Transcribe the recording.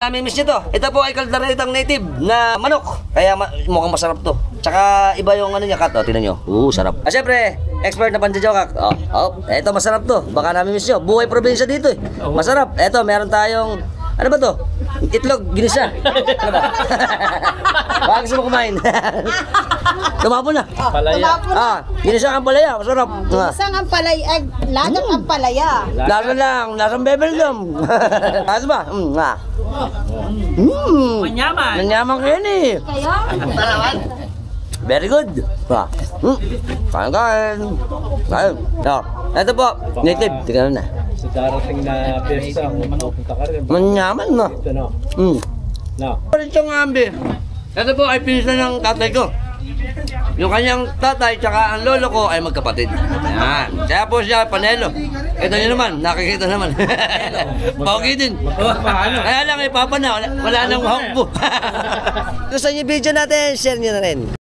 Namimiss nyo to. Ito po ay kaldaretang native na manok. Kaya mukhang masarap to. Tsaka iba yung ano niya, kat. O, tinan nyo. Sarap. Siyempre, expert na panjajokak. Ito masarap to. Baka namimiss nyo. Buhay probinsya dito eh. Masarap. Ito, meron tayong, ano ba to? Itlog, ginisa. Ano ba? Baka gusto mo kumain. Tumapon na. Palaya. Ginisa ang palaya. Masarap. Isang ang palaya, lagang ang palaya. Lasa lang. Lasang bebelgum. Lasa ba? Manyaman. Nanyaman kayo ni. Very good. Kain. Ito po, native. Tingnan na. Sa darating na piyesta, pupunta ka rin. Manyaman na. Ito na. Na. Ito nga ambi. Ito po ay pinsan ng tatay ko. Yung kanyang tatay tsaka ang lolo ko ay magkapatid. Yan. Kaya po siya panelo. Ito nyo naman, nakikita naman. Pogi din. Kaya lang ipapa na, wala nang hawk po. Gusto nyo video natin, share nyo na rin.